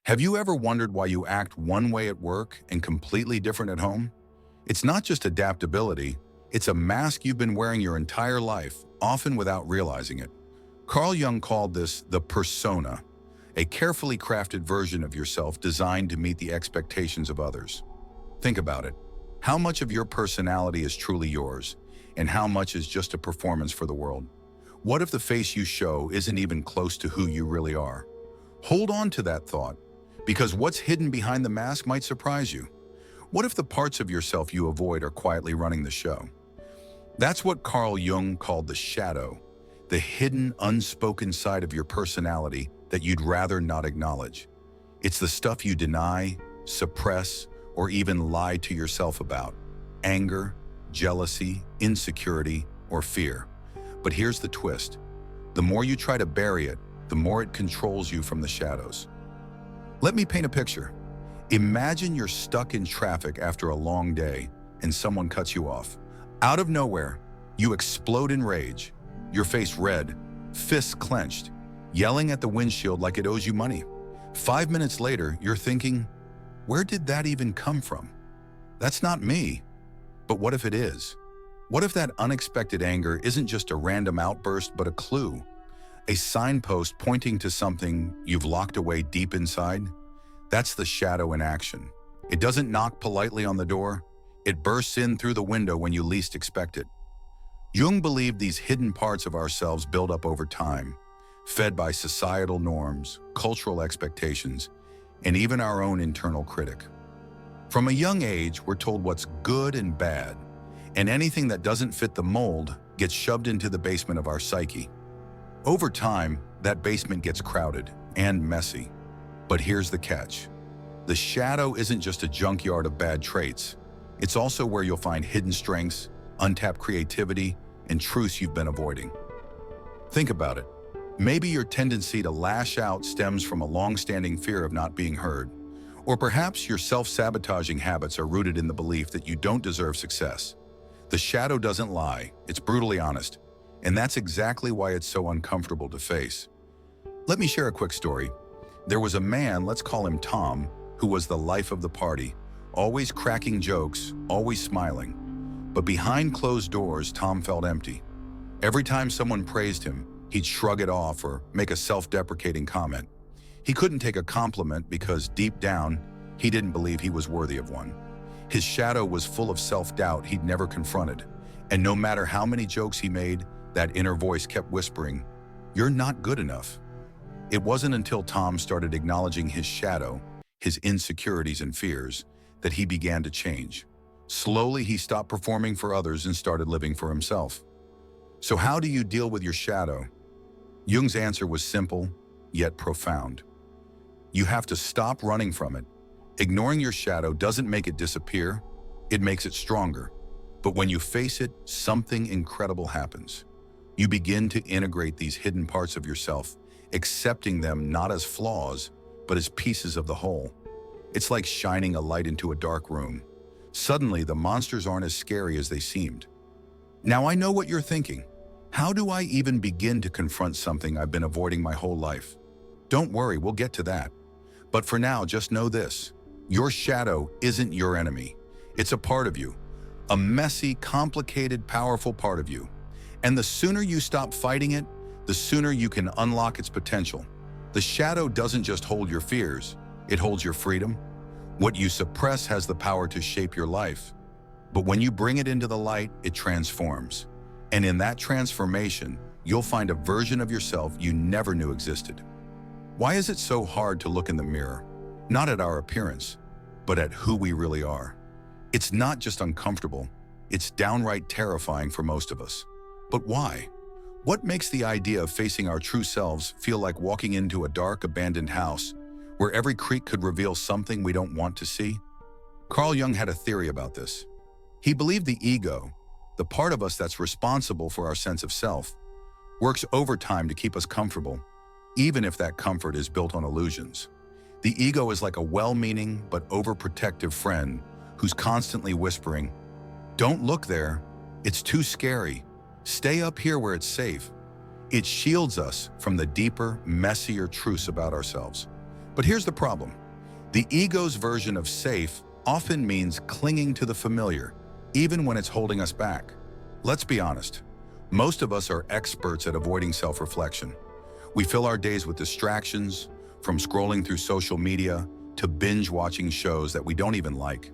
Have you ever wondered why you act one way at work and completely different at home? It's not just adaptability, it's a mask you've been wearing your entire life, often without realizing it. Carl Jung called this the persona, a carefully crafted version of yourself designed to meet the expectations of others. Think about it. How much of your personality is truly yours, and how much is just a performance for the world? What if the face you show isn't even close to who you really are? Hold on to that thought, because what's hidden behind the mask might surprise you. What if the parts of yourself you avoid are quietly running the show? That's what Carl Jung called the shadow, the hidden, unspoken side of your personality that you'd rather not acknowledge. It's the stuff you deny, suppress, or even lie to yourself about. Anger, jealousy, insecurity, or fear. But here's the twist. The more you try to bury it, the more it controls you from the shadows. Let me paint a picture. Imagine you're stuck in traffic after a long day and someone cuts you off. Out of nowhere, you explode in rage, your face red, fists clenched, yelling at the windshield like it owes you money. 5 minutes later, you're thinking, where did that even come from? That's not me. But what if it is? What if that unexpected anger isn't just a random outburst, but a clue? A signpost pointing to something you've locked away deep inside? That's the shadow in action. It doesn't knock politely on the door. It bursts in through the window when you least expect it. Jung believed these hidden parts of ourselves build up over time, fed by societal norms, cultural expectations, and even our own internal critic. From a young age, we're told what's good and bad, and anything that doesn't fit the mold gets shoved into the basement of our psyche. Over time, that basement gets crowded and messy. But here's the catch. The shadow isn't just a junkyard of bad traits. It's also where you'll find hidden strengths, untapped creativity, and truths you've been avoiding. Think about it. Maybe your tendency to lash out stems from a long-standing fear of not being heard. Or perhaps your self-sabotaging habits are rooted in the belief that you don't deserve success. The shadow doesn't lie, it's brutally honest. And that's exactly why it's so uncomfortable to face. Let me share a quick story. There was a man, let's call him Tom, who was the life of the party, always cracking jokes, always smiling. But behind closed doors, Tom felt empty. Every time someone praised him, he'd shrug it off or make a self-deprecating comment. He couldn't take a compliment because deep down, he didn't believe he was worthy of one. His shadow was full of self-doubt he'd never confronted. And no matter how many jokes he made, that inner voice kept whispering, "You're not good enough." It wasn't until Tom started acknowledging his shadow, his insecurities and fears, that he began to change. Slowly, he stopped performing for others and started living for himself. So how do you deal with your shadow? Jung's answer was simple, yet profound. You have to stop running from it. Ignoring your shadow doesn't make it disappear, it makes it stronger. But when you face it, something incredible happens. You begin to integrate these hidden parts of yourself, accepting them not as flaws, but as pieces of the whole. It's like shining a light into a dark room. Suddenly, the monsters aren't as scary as they seemed. Now I know what you're thinking. How do I even begin to confront something I've been avoiding my whole life? Don't worry, we'll get to that. But for now, just know this. Your shadow isn't your enemy. It's a part of you. A messy, complicated, powerful part of you. And the sooner you stop fighting it, the sooner you can unlock its potential. The shadow doesn't just hold your fears, it holds your freedom. What you suppress has the power to shape your life. But when you bring it into the light, it transforms. And in that transformation, you'll find a version of yourself you never knew existed. Why is it so hard to look in the mirror? Not at our appearance, but at who we really are. It's not just uncomfortable, it's downright terrifying for most of us. But why? What makes the idea of facing our true selves feel like walking into a dark, abandoned house where every creak could reveal something we don't want to see? Carl Jung had a theory about this. He believed the ego, the part of us that's responsible for our sense of self, works overtime to keep us comfortable, even if that comfort is built on illusions. The ego is like a well-meaning but overprotective friend who's constantly whispering, "Don't look there, it's too scary. Stay up here where it's safe." It shields us from the deeper, messier truths about ourselves. But here's the problem. The ego's version of safe often means clinging to the familiar, even when it's holding us back. Let's be honest. Most of us are experts at avoiding self-reflection. We fill our days with distractions, from scrolling through social media to binge-watching shows that we don't even like.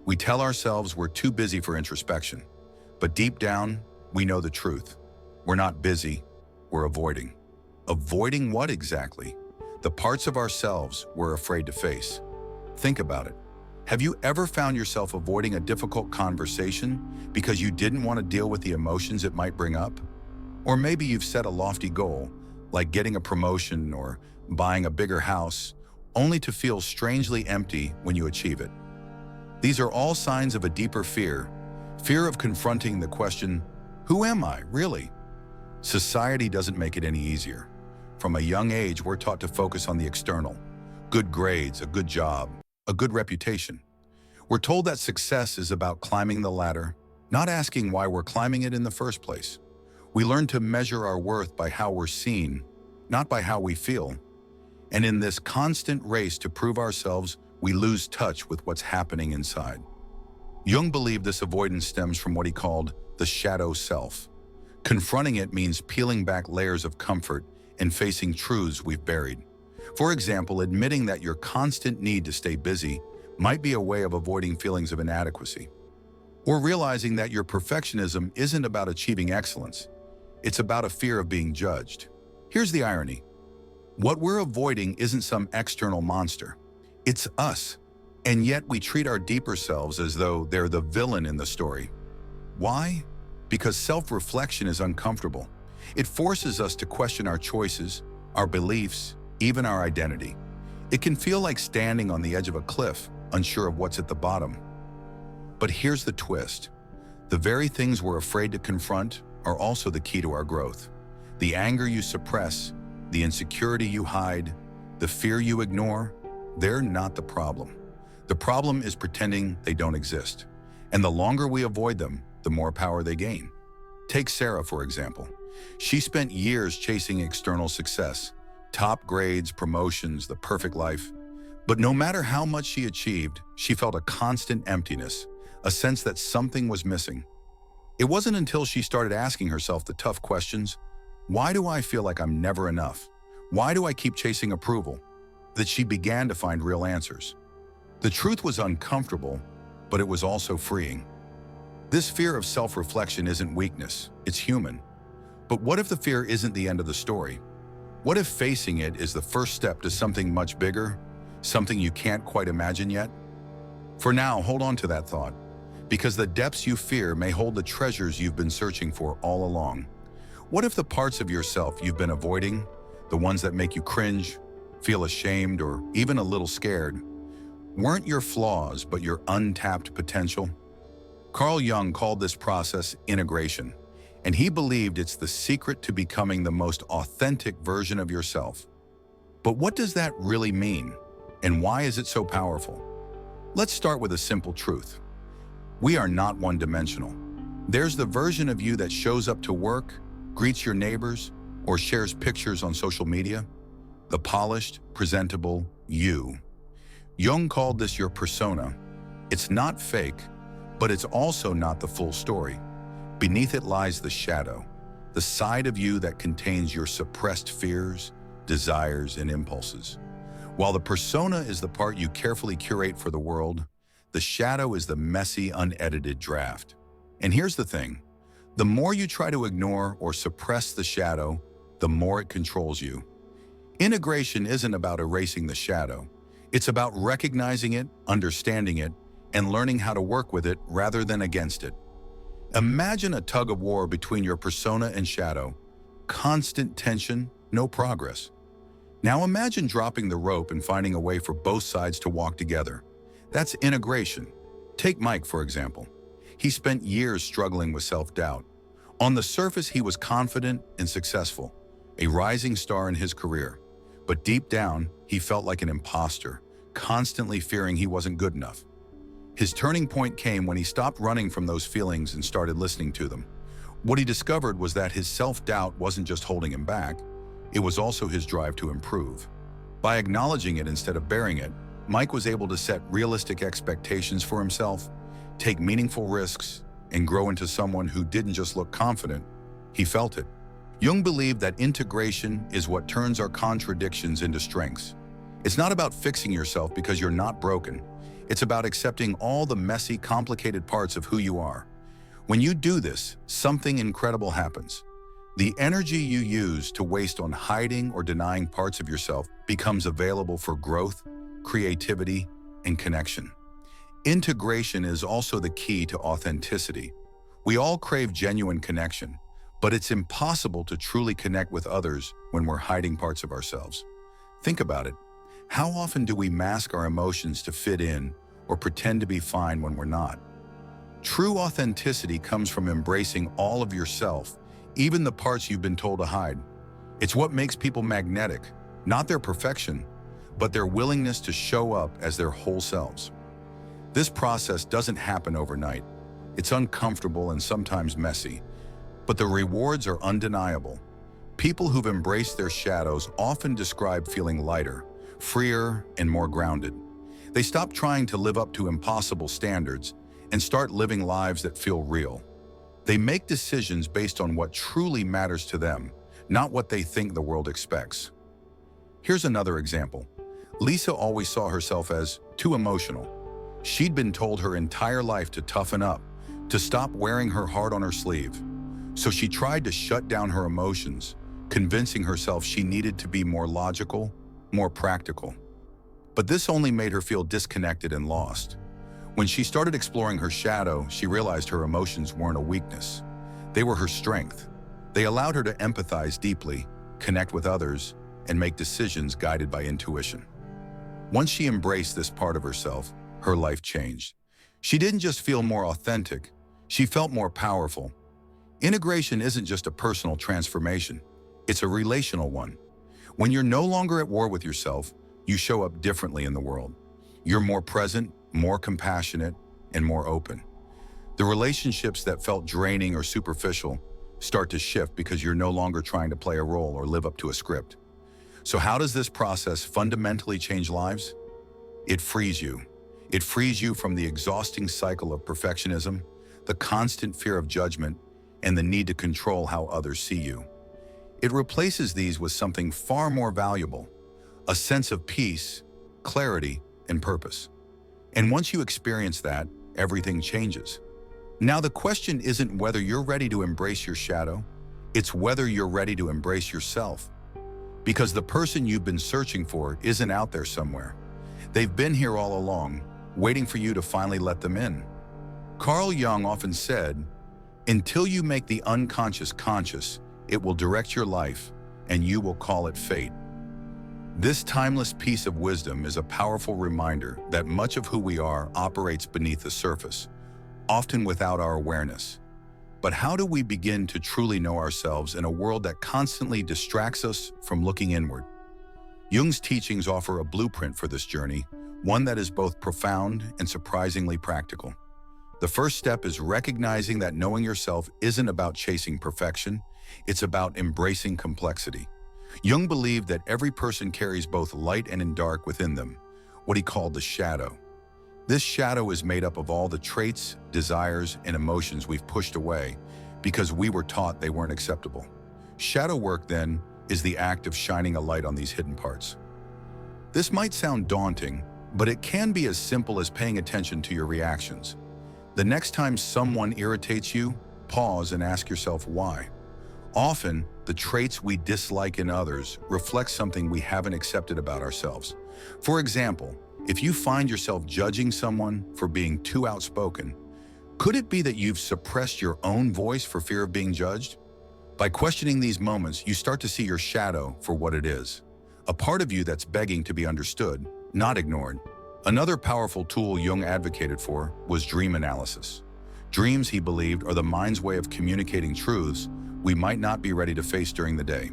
We tell ourselves we're too busy for introspection, but deep down, we know the truth. We're not busy, we're avoiding. Avoiding what exactly? The parts of ourselves we're afraid to face. Think about it. Have you ever found yourself avoiding a difficult conversation because you didn't want to deal with the emotions it might bring up? Or maybe you've set a lofty goal, like getting a promotion or buying a bigger house, only to feel strangely empty when you achieve it. These are all signs of a deeper fear of confronting the question, who am I, really? Society doesn't make it any easier. From a young age, we're taught to focus on the external. Good grades, a good job, a good reputation. We're told that success is about climbing the ladder, not asking why we're climbing it in the first place. We learn to measure our worth by how we're seen, not by how we feel. And in this constant race to prove ourselves, we lose touch with what's happening inside. Jung believed this avoidance stems from what he called the shadow self. Confronting it means peeling back layers of comfort and facing truths we've buried. For example, admitting that your constant need to stay busy might be a way of avoiding feelings of inadequacy. Or realizing that your perfectionism isn't about achieving excellence. It's about a fear of being judged. Here's the irony. What we're avoiding isn't some external monster. It's us. And yet we treat our deeper selves as though they're the villain in the story. Why? Because self-reflection is uncomfortable. It forces us to question our choices, our beliefs, even our identity. It can feel like standing on the edge of a cliff, unsure of what's at the bottom. But here's the twist. The very things we're afraid to confront are also the key to our growth. The anger you suppress, the insecurity you hide, the fear you ignore, they're not the problem. The problem is pretending they don't exist. And the longer we avoid them, the more power they gain. Take Sarah, for example. She spent years chasing external success, top grades, promotions, the perfect life. But no matter how much she achieved, she felt a constant emptiness, a sense that something was missing. It wasn't until she started asking herself the tough questions, why do I feel like I'm never enough? Why do I keep chasing approval? That she began to find real answers. The truth was uncomfortable, but it was also freeing. This fear of self-reflection isn't weakness, it's human. But what if the fear isn't the end of the story? What if facing it is the first step to something much bigger, something you can't quite imagine yet? For now, hold on to that thought, because the depths you fear may hold the treasures you've been searching for all along. What if the parts of yourself you've been avoiding, the ones that make you cringe, feel ashamed, or even a little scared, weren't your flaws but your untapped potential? Carl Jung called this process integration, and he believed it's the secret to becoming the most authentic version of yourself. But what does that really mean, and why is it so powerful? Let's start with a simple truth. We are not one-dimensional. There's the version of you that shows up to work, greets your neighbors, or shares pictures on social media. The polished, presentable you. Jung called this your persona. It's not fake, but it's also not the full story. Beneath it lies the shadow, the side of you that contains your suppressed fears, desires, and impulses. While the persona is the part you carefully curate for the world, the shadow is the messy, unedited draft. And here's the thing. The more you try to ignore or suppress the shadow, the more it controls you. Integration isn't about erasing the shadow. It's about recognizing it, understanding it, and learning how to work with it rather than against it. Imagine a tug of war between your persona and shadow. Constant tension, no progress. Now imagine dropping the rope and finding a way for both sides to walk together. That's integration. Take Mike, for example. He spent years struggling with self-doubt. On the surface, he was confident and successful, a rising star in his career. But deep down, he felt like an imposter, constantly fearing he wasn't good enough. His turning point came when he stopped running from those feelings and started listening to them. What he discovered was that his self-doubt wasn't just holding him back, it was also his drive to improve. By acknowledging it instead of burying it, Mike was able to set realistic expectations for himself, take meaningful risks, and grow into someone who didn't just look confident, he felt it. Jung believed that integration is what turns our contradictions into strengths. It's not about fixing yourself because you're not broken. It's about accepting all the messy, complicated parts of who you are. When you do this, something incredible happens. The energy you use to waste on hiding or denying parts of yourself becomes available for growth, creativity, and connection. Integration is also the key to authenticity. We all crave genuine connection, but it's impossible to truly connect with others when we're hiding parts of ourselves. Think about it. How often do we mask our emotions to fit in or pretend to be fine when we're not? True authenticity comes from embracing all of yourself, even the parts you've been told to hide. It's what makes people magnetic, not their perfection, but their willingness to show up as their whole selves. This process doesn't happen overnight. It's uncomfortable and sometimes messy, but the rewards are undeniable. People who've embraced their shadows often describe feeling lighter, freer, and more grounded. They stop trying to live up to impossible standards and start living lives that feel real. They make decisions based on what truly matters to them, not what they think the world expects. Here's another example. Lisa always saw herself as too emotional. She'd been told her entire life to toughen up, to stop wearing her heart on her sleeve. So she tried to shut down her emotions, convincing herself she needed to be more logical, more practical. But this only made her feel disconnected and lost. When she started exploring her shadow, she realized her emotions weren't a weakness. They were her strength. They allowed her to empathize deeply, connect with others, and make decisions guided by intuition. Once she embraced this part of herself, her life changed. She didn't just feel more authentic, she felt more powerful. Integration isn't just a personal transformation, it's a relational one. When you're no longer at war with yourself, you show up differently in the world. You're more present, more compassionate, and more open. The relationships that felt draining or superficial start to shift because you're no longer trying to play a role or live up to a script. So how does this process fundamentally change lives? It frees you. It frees you from the exhausting cycle of perfectionism, the constant fear of judgment, and the need to control how others see you. It replaces these with something far more valuable, a sense of peace, clarity, and purpose. And once you experience that, everything changes. Now the question isn't whether you're ready to embrace your shadow, it's whether you're ready to embrace yourself. Because the person you've been searching for isn't out there somewhere. They've been here all along, waiting for you to finally let them in. Carl Jung often said, "Until you make the unconscious conscious, it will direct your life, and you will call it fate." This timeless piece of wisdom is a powerful reminder that much of who we are operates beneath the surface, often without our awareness. But how do we begin to truly know ourselves in a world that constantly distracts us from looking inward? Jung's teachings offer a blueprint for this journey, one that is both profound and surprisingly practical. The first step is recognizing that knowing yourself isn't about chasing perfection, it's about embracing complexity. Jung believed that every person carries both light and dark within them, what he called the shadow. This shadow is made up of all the traits, desires, and emotions we've pushed away because we were taught they weren't acceptable. Shadow work, then, is the act of shining a light on these hidden parts. This might sound daunting, but it can be as simple as paying attention to your reactions. The next time someone irritates you, pause and ask yourself why. Often, the traits we dislike in others reflect something we haven't accepted about ourselves. For example, if you find yourself judging someone for being too outspoken, could it be that you've suppressed your own voice for fear of being judged? By questioning these moments, you start to see your shadow for what it is, a part of you that's begging to be understood, not ignored. Another powerful tool Jung advocated for was dream analysis. Dreams, he believed, are the mind's way of communicating truths we might not be ready to face during the day.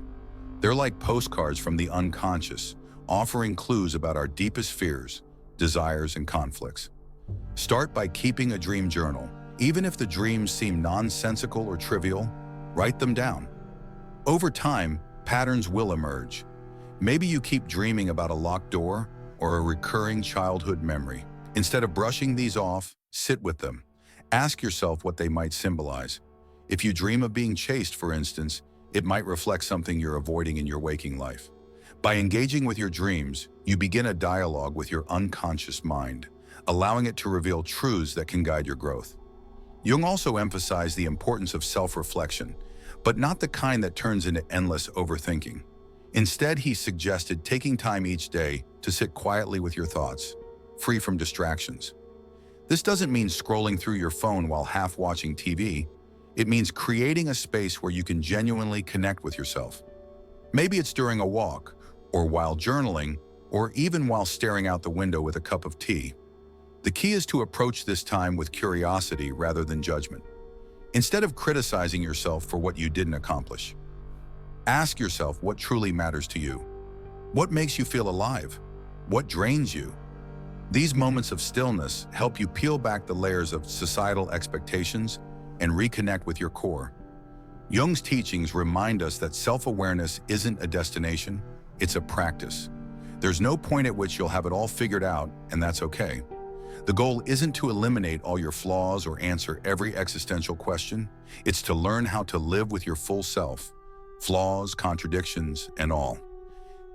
They're like postcards from the unconscious, offering clues about our deepest fears, desires, and conflicts. Start by keeping a dream journal. Even if the dreams seem nonsensical or trivial, write them down. Over time, patterns will emerge. Maybe you keep dreaming about a locked door or a recurring childhood memory. Instead of brushing these off, sit with them. Ask yourself what they might symbolize. If you dream of being chased, for instance, it might reflect something you're avoiding in your waking life. By engaging with your dreams, you begin a dialogue with your unconscious mind, allowing it to reveal truths that can guide your growth. Jung also emphasized the importance of self-reflection, but not the kind that turns into endless overthinking. Instead, he suggested taking time each day to sit quietly with your thoughts, free from distractions. This doesn't mean scrolling through your phone while half watching TV. It means creating a space where you can genuinely connect with yourself. Maybe it's during a walk, or while journaling, or even while staring out the window with a cup of tea. The key is to approach this time with curiosity rather than judgment. Instead of criticizing yourself for what you didn't accomplish, ask yourself what truly matters to you. What makes you feel alive? What drains you? These moments of stillness help you peel back the layers of societal expectations and reconnect with your core. Jung's teachings remind us that self-awareness isn't a destination, it's a practice. There's no point at which you'll have it all figured out, and that's okay. The goal isn't to eliminate all your flaws or answer every existential question. It's to learn how to live with your full self, flaws, contradictions, and all.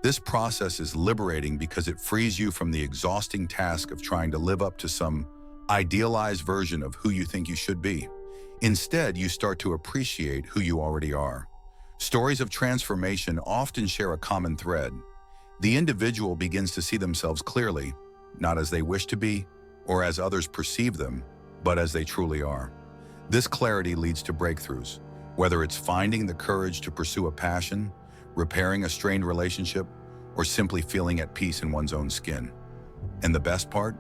This process is liberating because it frees you from the exhausting task of trying to live up to some idealized version of who you think you should be. Instead, you start to appreciate who you already are. Stories of transformation often share a common thread. The individual begins to see themselves clearly, not as they wish to be, or as others perceive them, but as they truly are. This clarity leads to breakthroughs, whether it's finding the courage to pursue a passion, repairing a strained relationship, or simply feeling at peace in one's own skin. And the best part?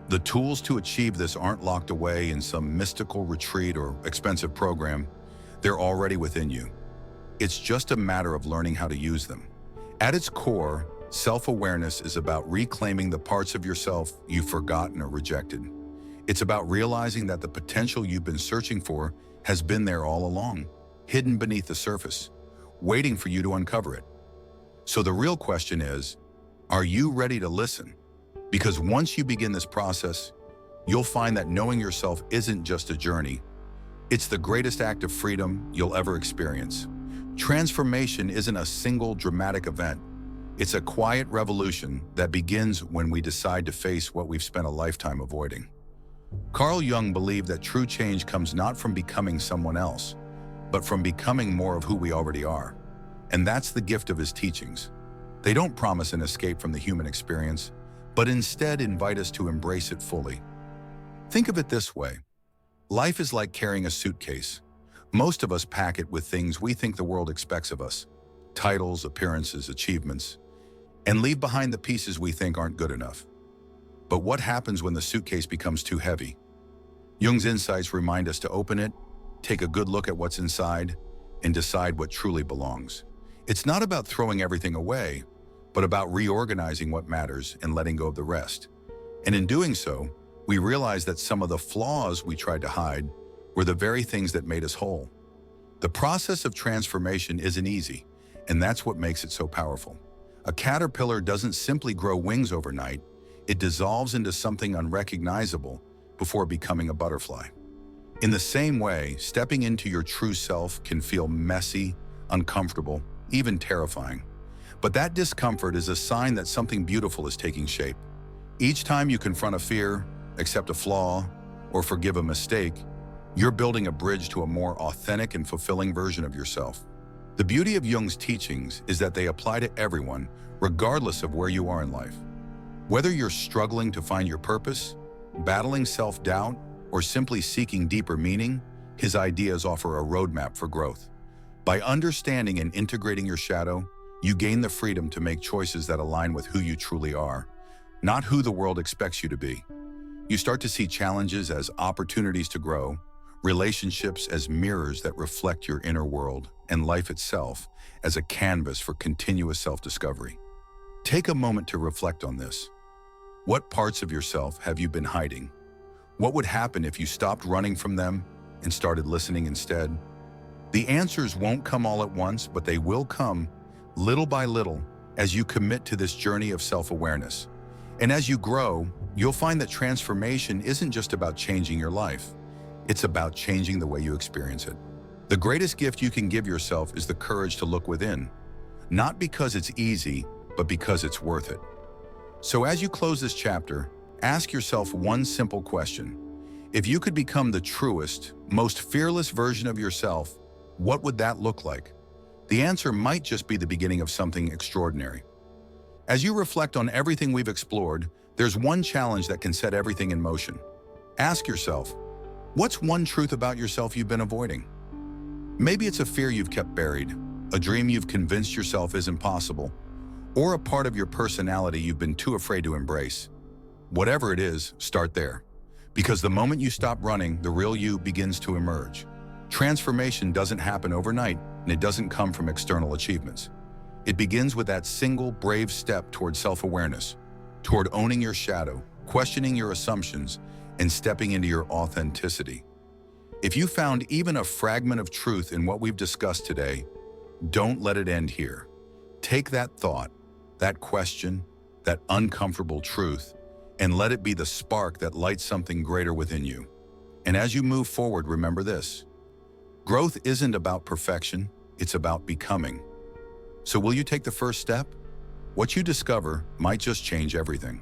The tools to achieve this aren't locked away in some mystical retreat or expensive program. They're already within you. It's just a matter of learning how to use them. At its core, self-awareness is about reclaiming the parts of yourself you've forgotten or rejected. It's about realizing that the potential you've been searching for has been there all along, hidden beneath the surface, waiting for you to uncover it. So the real question is, are you ready to listen? Because once you begin this process, you'll find that knowing yourself isn't just a journey. It's the greatest act of freedom you'll ever experience. Transformation isn't a single dramatic event. It's a quiet revolution that begins when we decide to face what we've spent a lifetime avoiding. Carl Jung believed that true change comes not from becoming someone else, but from becoming more of who we already are. And that's the gift of his teachings. They don't promise an escape from the human experience, but instead invite us to embrace it fully. Think of it this way. Life is like carrying a suitcase. Most of us pack it with things we think the world expects of us, titles, appearances, achievements, and leave behind the pieces we think aren't good enough. But what happens when the suitcase becomes too heavy? Jung's insights remind us to open it, take a good look at what's inside, and decide what truly belongs. It's not about throwing everything away, but about reorganizing what matters and letting go of the rest. And in doing so, we realize that some of the flaws we tried to hide were the very things that made us whole. The process of transformation isn't easy, and that's what makes it so powerful. A caterpillar doesn't simply grow wings overnight, it dissolves into something unrecognizable before becoming a butterfly. In the same way, stepping into your true self can feel messy, uncomfortable, even terrifying. But that discomfort is a sign that something beautiful is taking shape. Each time you confront a fear, accept a flaw, or forgive a mistake, you're building a bridge to a more authentic and fulfilling version of yourself. The beauty of Jung's teachings is that they apply to everyone, regardless of where you are in life. Whether you're struggling to find your purpose, battling self-doubt, or simply seeking deeper meaning, his ideas offer a roadmap for growth. By understanding and integrating your shadow, you gain the freedom to make choices that align with who you truly are, not who the world expects you to be. You start to see challenges as opportunities to grow, relationships as mirrors that reflect your inner world, and life itself as a canvas for continuous self-discovery. Take a moment to reflect on this. What parts of yourself have you been hiding? What would happen if you stopped running from them and started listening instead? The answers won't come all at once, but they will come little by little as you commit to this journey of self-awareness. And as you grow, you'll find that transformation isn't just about changing your life. It's about changing the way you experience it. The greatest gift you can give yourself is the courage to look within, not because it's easy, but because it's worth it. So as you close this chapter, ask yourself one simple question. If you could become the truest, most fearless version of yourself, what would that look like? The answer might just be the beginning of something extraordinary. As you reflect on everything we've explored, there's one challenge that can set everything in motion. Ask yourself, what's one truth about yourself you've been avoiding? Maybe it's a fear you've kept buried, a dream you've convinced yourself is impossible, or a part of your personality you've been too afraid to embrace. Whatever it is, start there. Because the moment you stop running, the real you begins to emerge. Transformation doesn't happen overnight, and it doesn't come from external achievements. It begins with that single brave step toward self-awareness, toward owning your shadow, questioning your assumptions, and stepping into your authenticity. If you found even a fragment of truth in what we've discussed today, don't let it end here. Take that thought, that question, that uncomfortable truth, and let it be the spark that lights something greater within you. And as you move forward, remember this. Growth isn't about perfection, it's about becoming. So will you take the first step? What you discover might just change everything.